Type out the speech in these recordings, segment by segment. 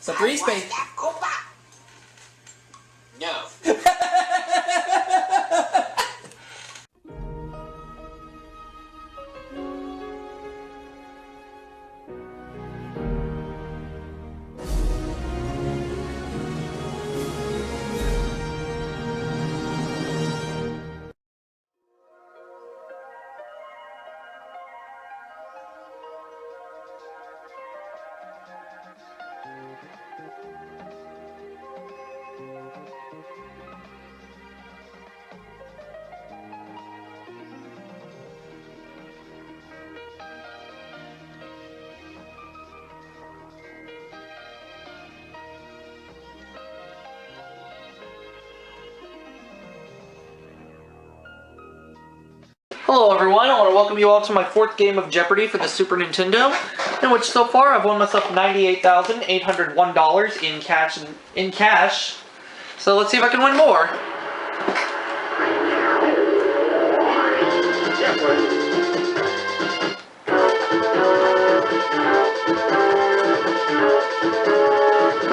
So 3 space. No. Hello everyone, I want to welcome you all to my 4th game of Jeopardy for the Super Nintendo, in which so far I've won myself $98,801 in cash. So let's see if I can win more.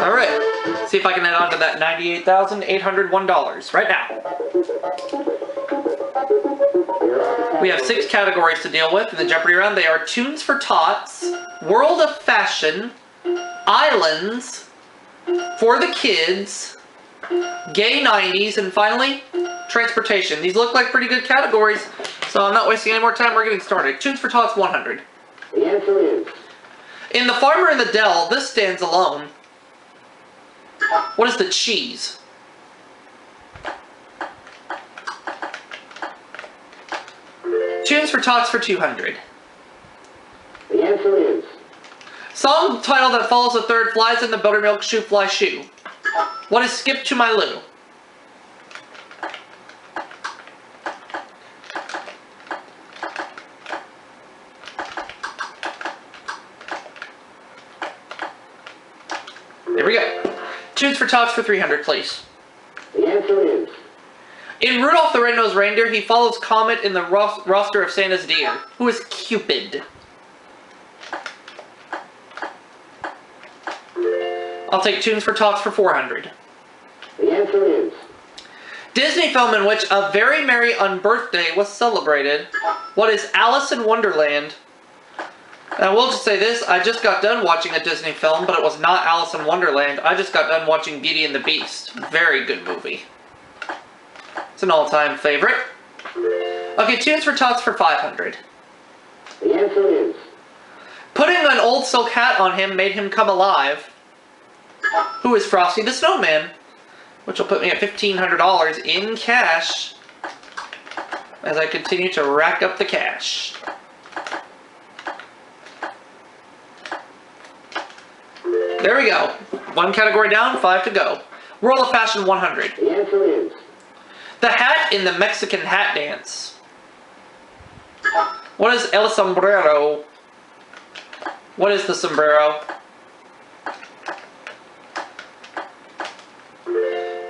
Alright, see if I can add on to that $98,801 right now. We have 6 categories to deal with in the Jeopardy round. They are Tunes for Tots, World of Fashion, Islands, For the Kids, Gay 90s, and finally, Transportation. These look like pretty good categories, so I'm not wasting any more time. We're getting started. Tunes for Tots 100. The answer is... In The Farmer in the Dell, this stands alone. What is the cheese? Tunes for Tots for 200. The answer is... Song title that follows the third flies in the buttermilk shoe fly shoe. What is Skip to My Lou? There we go. Tunes for Tots for 300, please. The answer is... In Rudolph the Red-Nosed Reindeer, he follows Comet in the roster of Santa's deer. Who is Cupid? I'll take Tunes for Tots for 400. The answer is... Disney film in which A Very Merry Unbirthday was celebrated. What is Alice in Wonderland? And I will just say this, I just got done watching a Disney film, but it was not Alice in Wonderland. I just got done watching Beauty and the Beast. Very good movie. It's an all-time favorite. Okay, Tunes for Tots for 500. The answer is... Putting an old silk hat on him made him come alive. Who is Frosty the Snowman? Which will put me at $1,500 in cash as I continue to rack up the cash. There we go. 1 category down, 5 to go. World of Fashion 100. The answer is... The hat in the Mexican hat dance. What is el sombrero? What is the sombrero?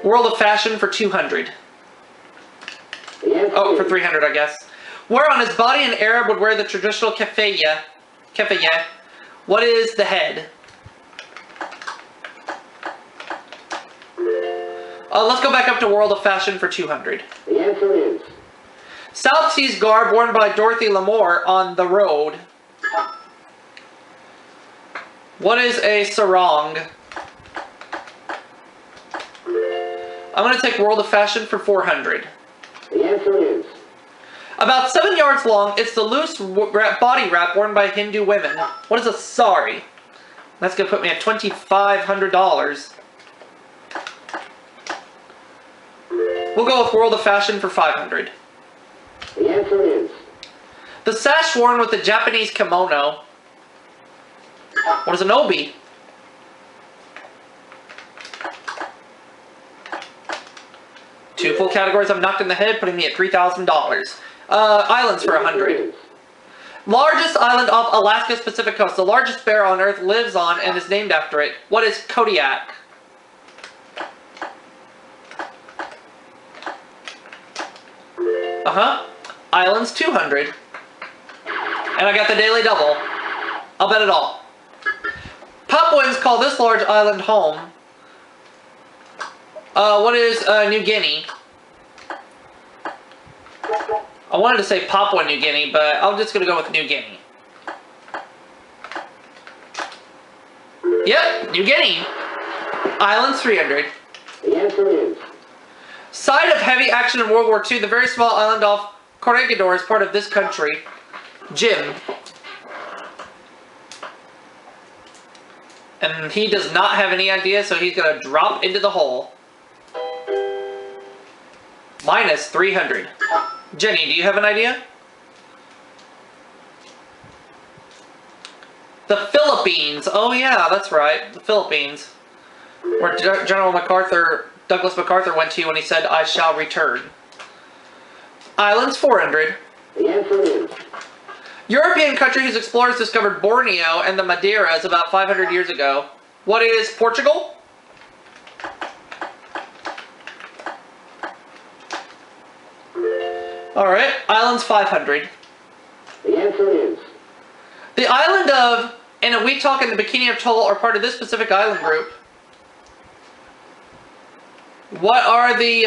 World of Fashion for 200. Oh, for 300, I guess. Where on his body an Arab would wear the traditional keffiyeh. What is the head? Let's go back up to World of Fashion for 200. The answer is... South Seas garb worn by Dorothy Lamour on the road. What is a sarong? I'm going to take World of Fashion for 400. The answer is... About 7 yards long, it's the loose body wrap worn by Hindu women. What is a sari? That's going to put me at $2,500. We'll go with World of Fashion for 500. The answer is... The sash worn with the Japanese kimono. What is an obi? Two full categories I've knocked in the head, putting me at $3,000. Islands for 100. Largest island off Alaska's Pacific coast. The largest bear on Earth lives on and is named after it. What is Kodiak? Islands 200. And I got the daily double. I'll bet it all. Papuans call this large island home. What is New Guinea? I wanted to say Papua New Guinea, but I'm just going to go with New Guinea. Yep, New Guinea. Islands 300. The answer is Site of heavy action in World War II, the very small island off Corregidor is part of this country. Jim. And he does not have any idea, so he's going to drop into the hole. Minus 300. Jenny, do you have an idea? The Philippines. Oh yeah, that's right. The Philippines. Where General MacArthur, Douglas MacArthur went to when he said, I shall return. Islands 400. the answer is European country whose explorers discovered Borneo and the Madeiras about 500 years ago. What is Portugal? Alright, islands 500. the answer is The island of Eniwetok and the Bikini Atoll are part of this Pacific island group. What are the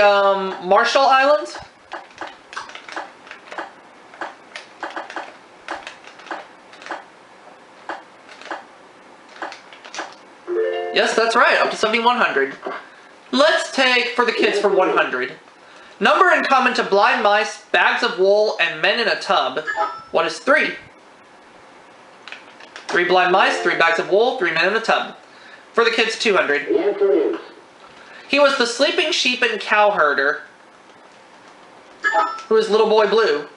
Marshall Islands? Yes, that's right, up to 7,100. Let's take for the kids for 100. Number in common to blind mice, bags of wool, and men in a tub. What is 3? 3 blind mice, 3 bags of wool, 3 men in a tub. For the kids, 200. the answer is He was the sleeping sheep and cow herder. Who is Little Boy Blue?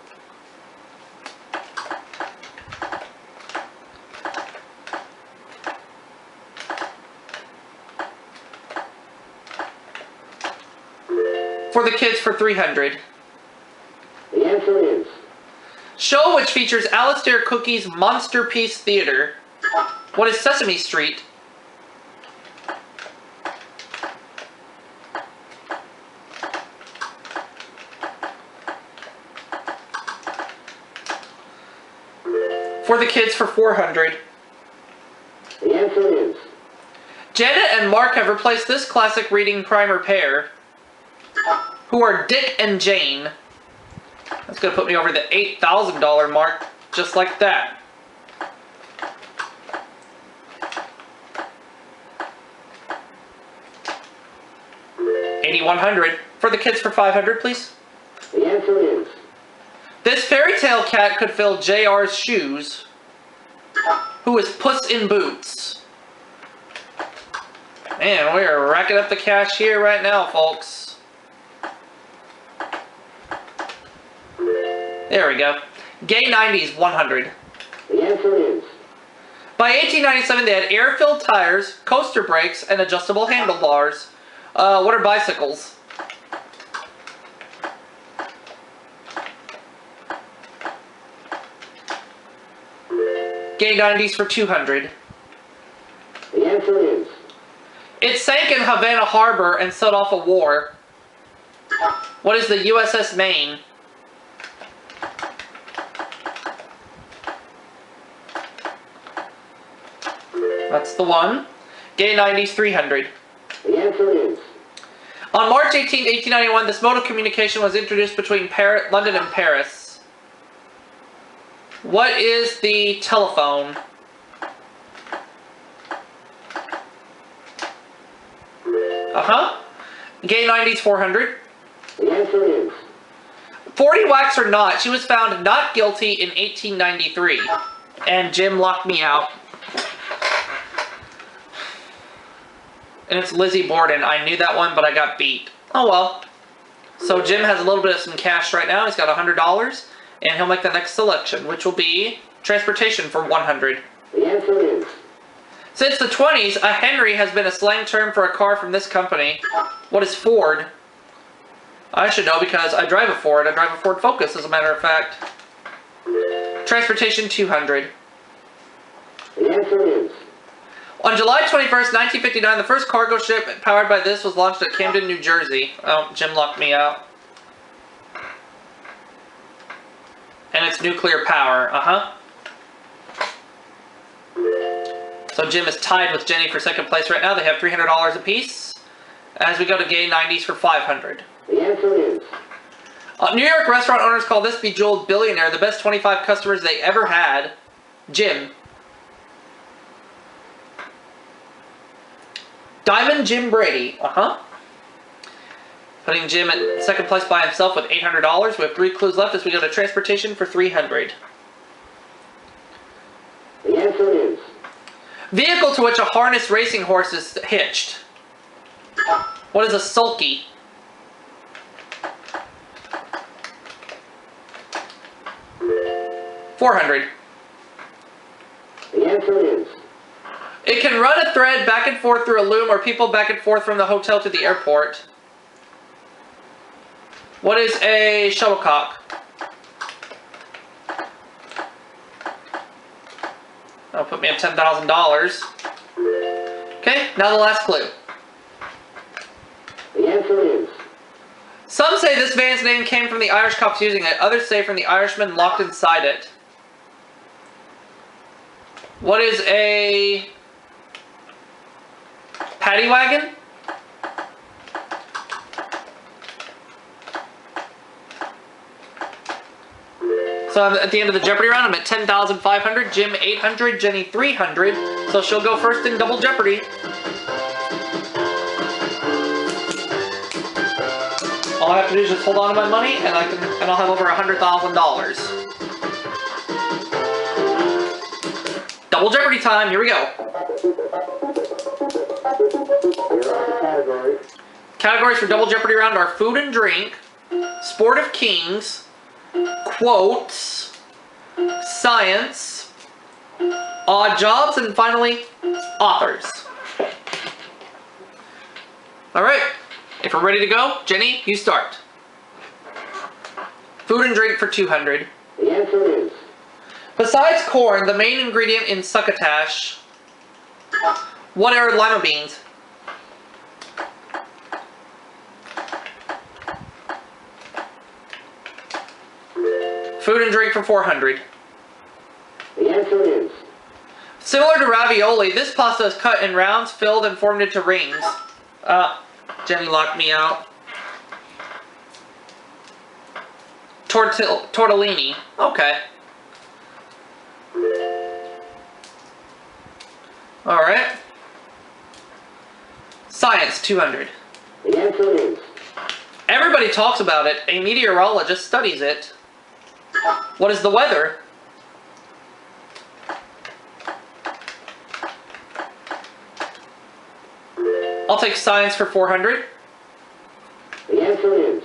For the kids for 300. the answer is Show which features Alistair Cookie's Monster Piece Theater. What is Sesame Street? For the kids for 400. the answer is Janet and Mark have replaced this classic reading primer pair, who are Dick and Jane. That's going to put me over the $8,000 mark, just like that. $8,100. For the kids for 500, please. the answer is This fairy tale cat could fill JR's shoes. Who is Puss in Boots? Man, we are racking up the cash here right now, folks. There we go. Gay 90s, 100. the answer is By 1897, they had air-filled tires, coaster brakes, and adjustable handlebars. What are bicycles? Gay 90s for 200. the answer is It sank in Havana Harbor and set off a war. What is the USS Maine? That's the one. Gay 90s, 300. the answer is On March 18, 1891, this mode of communication was introduced between London and Paris. What is the telephone? Uh-huh. Gay 90s, 400. the answer is 40 whacks or not, she was found not guilty in 1893. And Jim locked me out. And it's Lizzie Borden. I knew that one, but I got beat. Oh well. So Jim has a little bit of some cash right now. He's got $100. And he'll make the next selection, which will be transportation for 100. the answer is Since the 20s, a Henry has been a slang term for a car from this company. What is Ford? I should know because I drive a Ford. I drive a Ford Focus, as a matter of fact. Transportation 200. the answer is On July 21st, 1959, the first cargo ship powered by this was launched at Camden, New Jersey. Oh, Jim locked me out. And it's nuclear power. Uh-huh. So Jim is tied with Jenny for second place right now. They have $300 apiece. As we go to gay 90s for $500. The answer is New York restaurant owners call this bejeweled billionaire the best 25 customers they ever had. Jim. Diamond Jim Brady. Putting Jim at second place by himself with $800. We have 3 clues left as we go to transportation for $300. the answer is Vehicle to which a harnessed racing horse is hitched. What is a sulky? $400. the answer is It can run a thread back and forth through a loom or people back and forth from the hotel to the airport. What is a shuttlecock? That'll put me at $10,000. Okay, now the last clue. the answer is Some say this van's name came from the Irish cops using it. Others say from the Irishman locked inside it. What is a paddy wagon? So I'm at the end of the Jeopardy round. I'm at 10,500. Jim 800. Jenny 300. So she'll go first in double Jeopardy. All I have to do is just hold on to my money, and I'll have over $100,000. Double Jeopardy time. Here we go. here are the categories. Categories for double Jeopardy round are food and drink, sport of kings, quotes, science, odd jobs, and finally, authors. All right. If we're ready to go, Jenny, you start. Food and drink for $200. The answer is Besides corn, the main ingredient in succotash. What are lima beans? Food and drink for $400. the answer is Similar to ravioli, this pasta is cut in rounds, filled, and formed into rings. Jenny locked me out. Tortellini. Okay. Alright. Science, $200. the answer is Everybody talks about it. A meteorologist studies it. What is the weather? I'll take science for $400. the answer is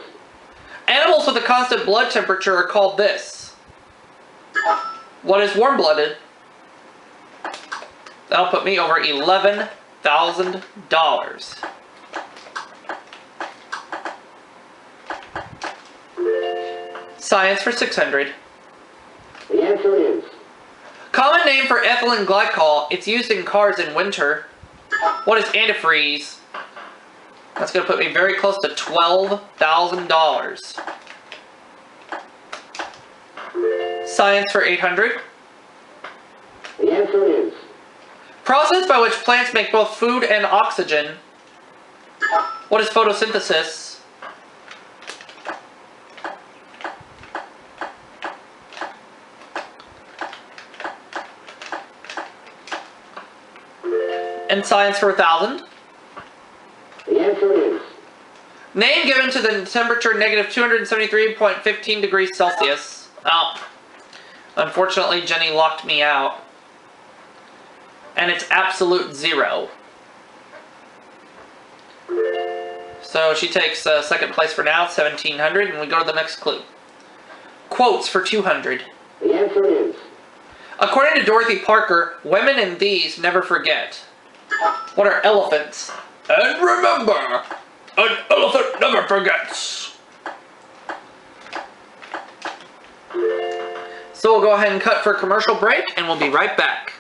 Animals with a constant blood temperature are called this. What is warm-blooded? That'll put me over $11,000. Science for $600. the answer is Common name for ethylene glycol. It's used in cars in winter. What is antifreeze? That's going to put me very close to $12,000. Science for $800. the answer is Process by which plants make both food and oxygen. What is photosynthesis? And science for $1,000. the answer is Name given to the temperature negative 273.15 degrees Celsius. Oh. Unfortunately, Jenny locked me out. And it's absolute 0. So she takes second place for now, 1,700, and we go to the next clue. Quotes for $200. the answer is According to Dorothy Parker, women in these never forget. What are elephants? And remember, an elephant never forgets. So we'll go ahead and cut for a commercial break, and we'll be right back.